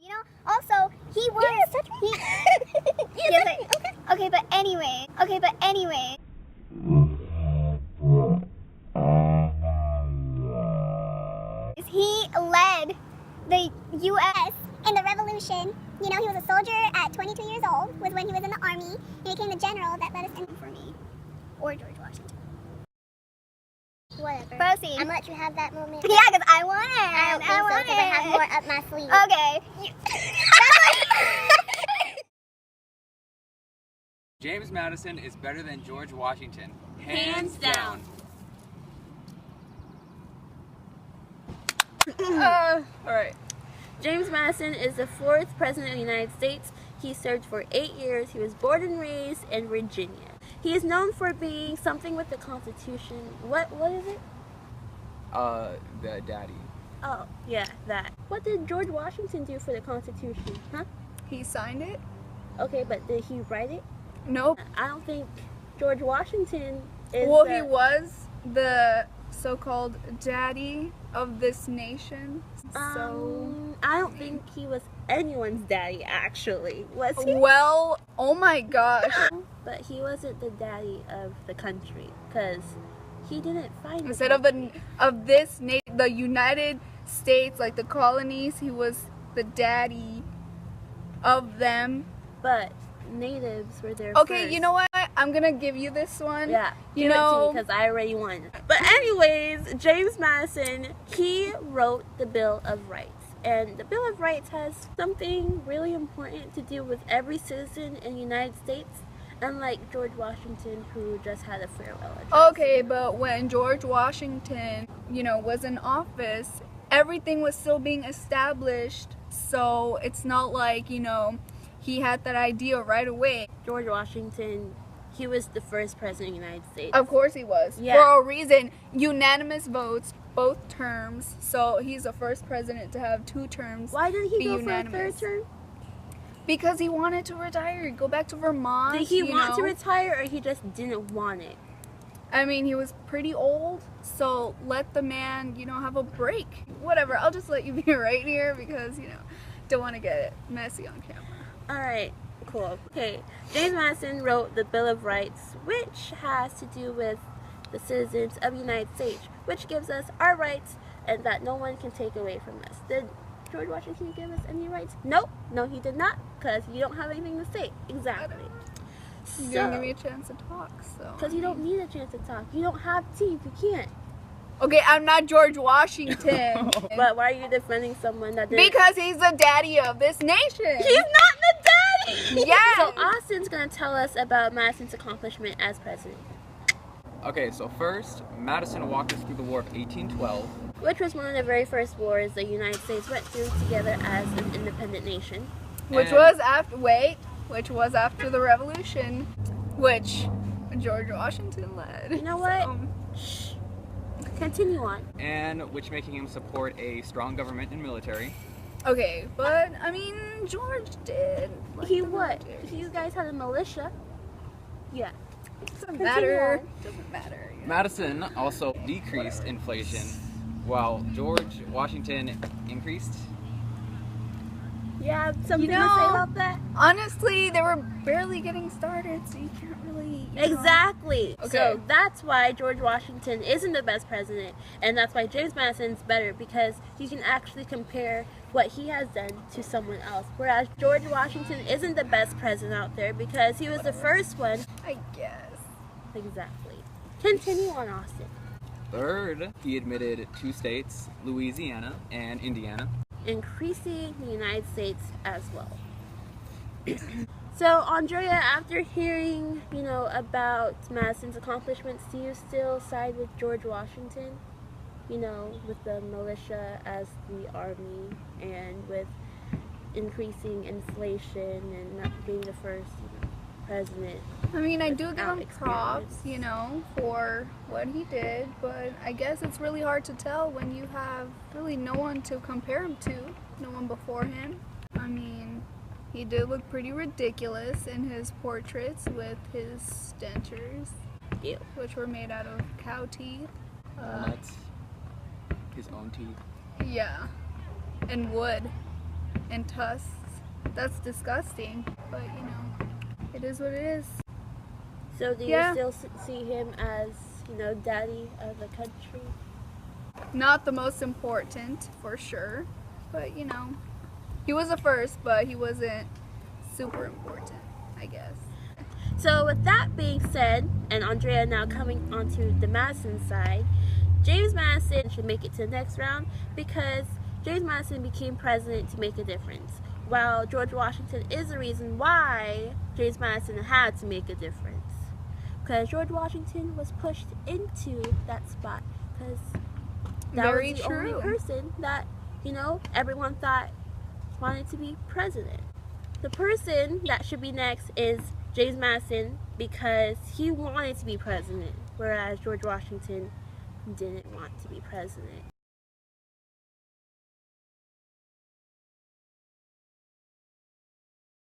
You know, also, he was... Okay, but anyway. He led the U.S. in the revolution. You know, he was a soldier at 22 years old, was when he was in the army. He became the general that led us in for me. Or George Washington. Whatever. Proceed. I'm gonna let you have that moment. Yeah, because I want it. I don't think so, because I have more up my sleeve. Okay. James Madison is better than George Washington. Hands down. Alright. James Madison is the 4th President of the United States. He served for 8 years. He was born and raised in Virginia. He is known for being something with the Constitution. What is it? The daddy. Oh, yeah, that. What did George Washington do for the Constitution? Huh? He signed it? Okay, but did he write it? Nope. I don't think George Washington is Well, he was the so-called daddy of this nation. So I don't think he was anyone's daddy, actually. Was he? well, oh my gosh. But he wasn't the daddy of the country, because he didn't find Instead of the United States, like the colonies, he was the daddy of them. But natives were there Okay, first. you know what? I'm gonna give you this one. Yeah, you give it to know, me because I already won. But anyways, James Madison, he wrote the Bill of Rights. And the Bill of Rights has something really important to do with every citizen in the United States, unlike George Washington, who just had a farewell address. Okay, but when George Washington, was in office, everything was still being established. So it's not like, he had that idea right away. George Washington, he was the first president of the United States. Of course he was. Yeah. For a reason. Unanimous votes, both terms. So he's the first president to have 2 terms. Why didn't he be go unanimous. for a 3rd term? Because he wanted to retire, go back to Vermont. Did he want to retire, or he just didn't want it? I mean, he was pretty old, so let the man, have a break. Whatever, I'll just let you be right here because, don't want to get it messy on camera. Alright, cool. Okay, James Madison wrote the Bill of Rights, which has to do with the citizens of the United States, which gives us our rights and that no one can take away from us. Did George Washington give us any rights? Nope. No, he did not, because you don't have anything to say. Exactly. You didn't give me a chance to talk, so. Because you don't need a chance to talk. You don't have teeth. You can't. Okay, I'm not George Washington. But why are you defending someone that didn't? Because he's the daddy of this nation. He's not the daddy! Yeah. So Austin's going to tell us about Madison's accomplishment as president. Okay, so first, Madison walked us through the War of 1812. Which was one of the very first wars the United States went through together as an independent nation. Which was after the Revolution, which George Washington led. You know what? Shh. Continue on. And which making him support a strong government and military. Okay, but I mean, George did. He what? You guys had a militia. Yeah. Doesn't matter. Doesn't matter. Yeah. Madison also decreased inflation, while George Washington increased. Yeah, something to say about that? Honestly, they were barely getting started, so you can't really. Exactly. Okay. So that's why George Washington isn't the best president, and that's why James Madison's better, because you can actually compare what he has done to someone else. Whereas George Washington isn't the best president out there because he was the first one. I guess. Exactly. Continue on, Austin. Third, he admitted 2 states, Louisiana and Indiana. Increasing the United States as well. So, Andrea, after hearing, about Madison's accomplishments, do you still side with George Washington? With the militia as the army and with increasing inflation and not being the first president. I mean, I do give without him props, for what he did, but I guess it's really hard to tell when you have really no one to compare him to, no one before him. I mean, he did look pretty ridiculous in his portraits with his dentures, which were made out of cow teeth. Walnuts. His own teeth. Yeah, and wood. and tusks. That's disgusting. But, you know, it is what it is. So do you Yeah. still see him as, you know, daddy of the country? Not the most important, for sure. But, you know, he was the first, but he wasn't super important, I guess. So with that being said, and Andrea now coming onto the Madison side, James Madison should make it to the next round because James Madison became president to make a difference, while George Washington is the reason why James Madison had to make a difference. Because George Washington was pushed into that spot because that Very was the true. only person that, you know, everyone thought wanted to be president. The person that should be next is James Madison because he wanted to be president, whereas George Washington didn't want to be president.